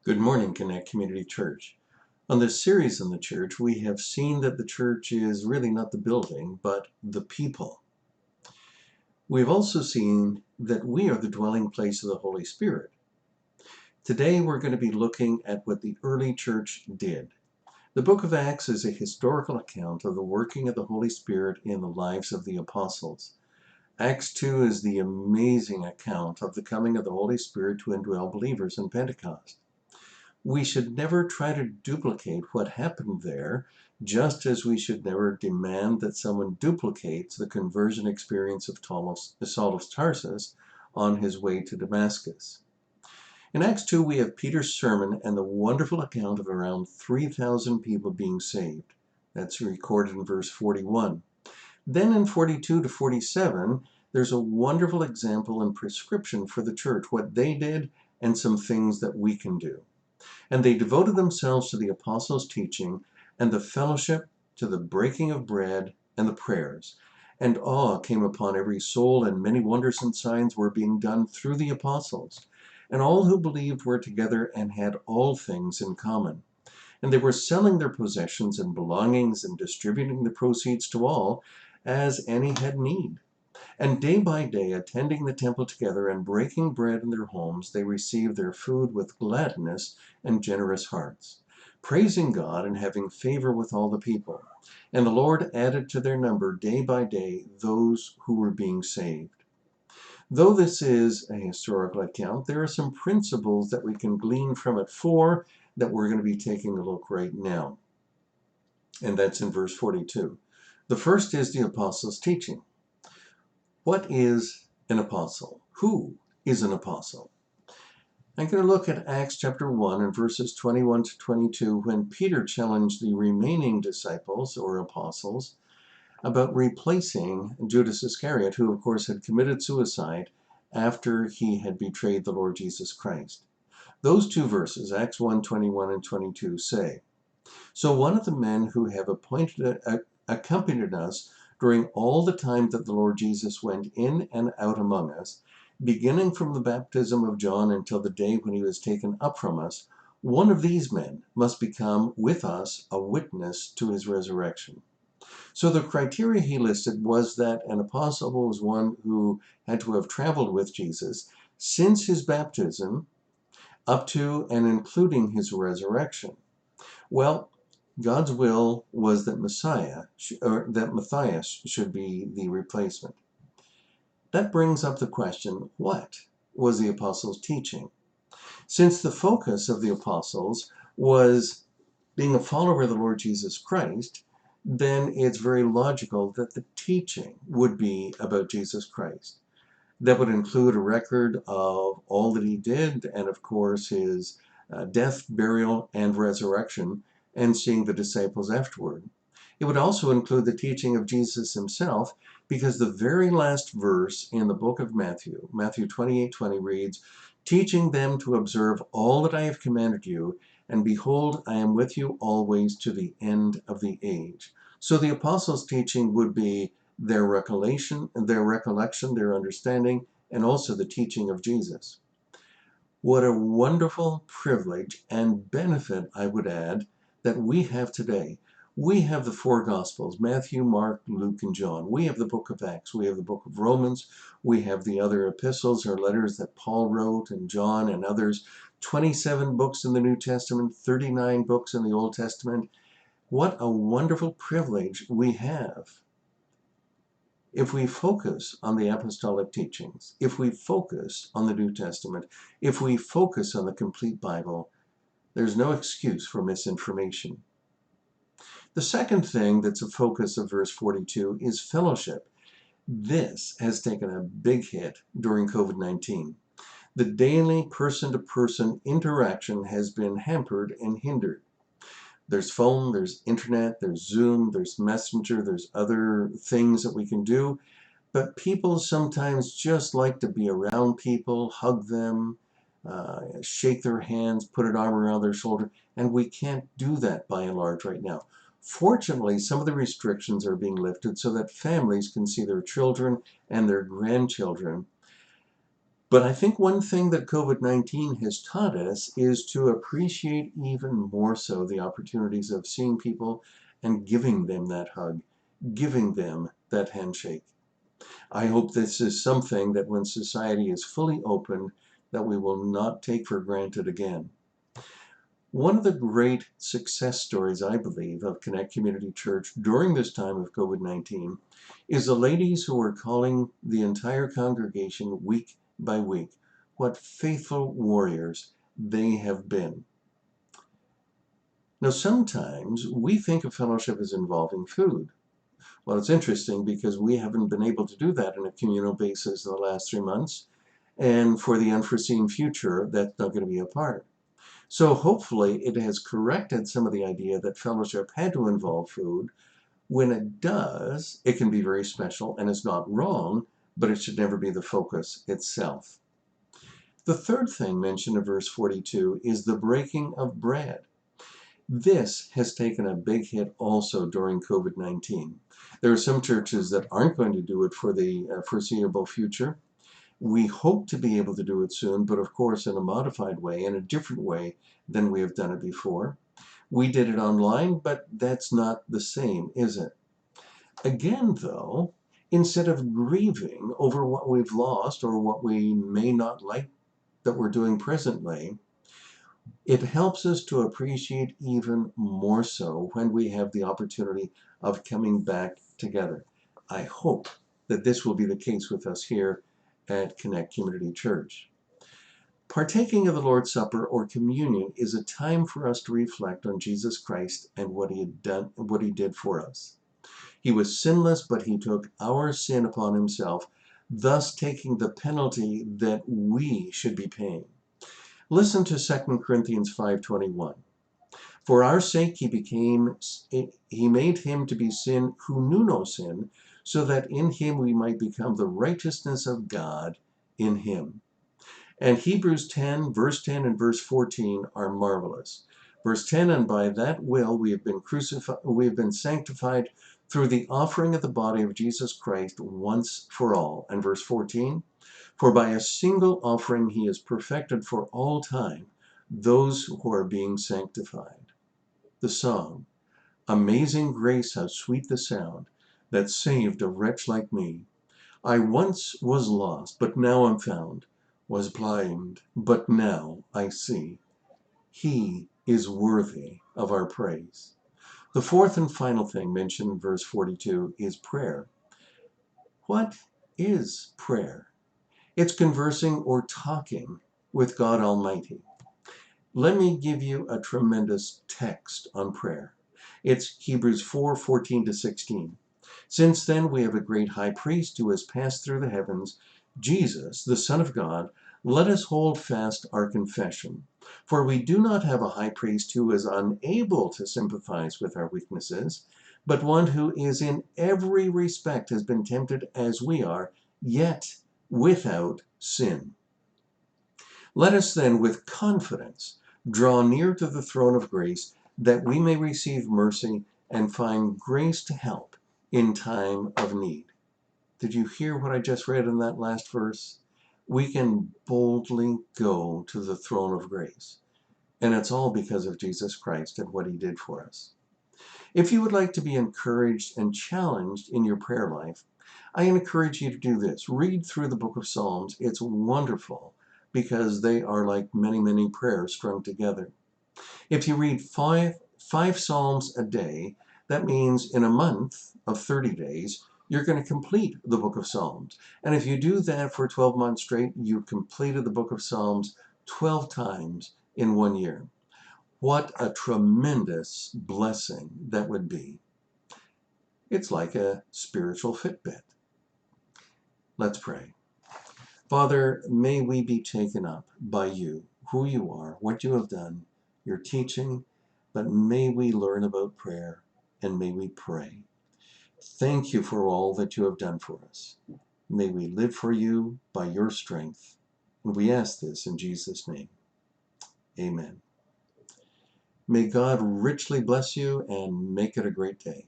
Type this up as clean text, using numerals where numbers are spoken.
Good morning, Connect Community Church. On this series on the church, we have seen that the church is really not the building, but the people. We've also seen that we are the dwelling place of the Holy Spirit. Today, we're going to be looking at what the early church did. The book of Acts is a historical account of the working of the Holy Spirit in the lives of the apostles. Acts 2 is the amazing account of the coming of the Holy Spirit to indwell believers in Pentecost. We should never try to duplicate what happened there, just as we should never demand that someone duplicates the conversion experience of Saul of Tarsus on his way to Damascus. In Acts 2, we have Peter's sermon and the wonderful account of around 3,000 people being saved. That's recorded in verse 41. Then in 42 to 47, there's a wonderful example and prescription for the church, what they did and some things that we can do. And they devoted themselves to the apostles' teaching and the fellowship, to the breaking of bread and the prayers. And awe came upon every soul, and many wonders and signs were being done through the apostles. And all who believed were together and had all things in common. And they were selling their possessions and belongings and distributing the proceeds to all, as any had need. And day by day, attending the temple together and breaking bread in their homes, they received their food with gladness and generous hearts, praising God and having favor with all the people. And the Lord added to their number day by day those who were being saved. Though this is a historical account, there are some principles that we can glean from it that we're going to be taking a look right now. And that's in verse 42. The first is the apostles' teaching. What is an apostle? Who is an apostle? I'm going to look at Acts chapter 1 and verses 21 to 22 when Peter challenged the remaining disciples or apostles about replacing Judas Iscariot, who of course had committed suicide after he had betrayed the Lord Jesus Christ. Those two verses, Acts 1, 21 and 22 say, "So one of the men who have accompanied us during all the time that the Lord Jesus went in and out among us, beginning from the baptism of John until the day when he was taken up from us, one of these men must become with us a witness to his resurrection." So the criteria he listed was that an apostle was one who had to have traveled with Jesus since his baptism up to and including his resurrection. Well, God's will was that Matthias should be the replacement. That brings up the question, what was the apostles' teaching? Since the focus of the apostles was being a follower of the Lord Jesus Christ, then it's very logical that the teaching would be about Jesus Christ. That would include a record of all that he did and, of course, his death, burial, and resurrection, and seeing the disciples afterward. It would also include the teaching of Jesus himself, because the very last verse in the book of Matthew, Matthew 28:20 reads, "Teaching them to observe all that I have commanded you, and behold, I am with you always to the end of the age." So the apostles' teaching would be their recollection, their understanding, and also the teaching of Jesus. What a wonderful privilege and benefit, I would add, that we have today. We have the four Gospels, Matthew, Mark, Luke, and John. We have the book of Acts. We have the book of Romans. We have the other epistles or letters that Paul wrote and John and others. 27 books in the New Testament, 39 books in the Old Testament. What a wonderful privilege we have. If we focus on the apostolic teachings, if we focus on the New Testament, if we focus on the complete Bible, there's no excuse for misinformation. The second thing that's a focus of verse 42 is fellowship. This has taken a big hit during COVID-19. The daily person-to-person interaction has been hampered and hindered. There's phone, there's internet, there's Zoom, there's Messenger, there's other things that we can do. But people sometimes just like to be around people, hug them, shake their hands, put an arm around their shoulder, and we can't do that by and large right now. Fortunately, some of the restrictions are being lifted so that families can see their children and their grandchildren. But I think one thing that COVID-19 has taught us is to appreciate even more so the opportunities of seeing people and giving them that hug, giving them that handshake. I hope this is something that when society is fully open, that we will not take for granted again. One of the great success stories, I believe, of Connect Community Church during this time of COVID-19 is the ladies who are calling the entire congregation week by week. What faithful warriors they have been. Now, sometimes we think of fellowship as involving food. Well, it's interesting because we haven't been able to do that on a communal basis in the last 3 months. And for the unforeseen future, that's not going to be a part. So hopefully it has corrected some of the idea that fellowship had to involve food. When it does, it can be very special and it's not wrong, but it should never be the focus itself. The third thing mentioned in verse 42 is the breaking of bread. This has taken a big hit also during COVID-19. There are some churches that aren't going to do it for the foreseeable future. We hope to be able to do it soon, but of course in a modified way, in a different way than we have done it before. We did it online, but that's not the same, is it? Again, though, instead of grieving over what we've lost or what we may not like that we're doing presently, it helps us to appreciate even more so when we have the opportunity of coming back together. I hope that this will be the case with us here at Connect Community Church. Partaking of the Lord's Supper or communion is a time for us to reflect on Jesus Christ and what he had done, what he did for us. He was sinless, but he took our sin upon himself, thus taking the penalty that we should be paying. Listen to 2 Corinthians 5:21. For our sake he made him to be sin who knew no sin, so that in him we might become the righteousness of God in him. And Hebrews 10, verse 10 and verse 14 are marvelous. Verse 10, and by that will we have been sanctified through the offering of the body of Jesus Christ once for all. And verse 14, for by a single offering he has perfected for all time those who are being sanctified. The song, Amazing Grace, how sweet the sound that saved a wretch like me. I once was lost, but now I'm found, was blind, but now I see. He is worthy of our praise. The fourth and final thing mentioned in verse 42 is prayer. What is prayer? It's conversing or talking with God Almighty. Let me give you a tremendous text on prayer. It's Hebrews 4:14-16. Since then we have a great high priest who has passed through the heavens, Jesus, the Son of God. Let us hold fast our confession. For we do not have a high priest who is unable to sympathize with our weaknesses, but one who is in every respect has been tempted as we are, yet without sin. Let us then with confidence draw near to the throne of grace, that we may receive mercy and find grace to help in time of need. Did you hear what I just read in that last verse? We can boldly go to the throne of grace. And it's all because of Jesus Christ and what he did for us. If you would like to be encouraged and challenged in your prayer life, I encourage you to do this. Read through the book of Psalms. It's wonderful because they are like many, many prayers strung together. If you read five Psalms a day, that means in a month of 30 days, you're going to complete the book of Psalms. And if you do that for 12 months straight, you completed the book of Psalms 12 times in 1 year. What a tremendous blessing that would be. It's like a spiritual Fitbit. Let's pray. Father, may we be taken up by you, who you are, what you have done, your teaching, but may we learn about prayer and may we pray. Thank you for all that you have done for us. May we live for you by your strength. And we ask this in Jesus' name. Amen. May God richly bless you and make it a great day.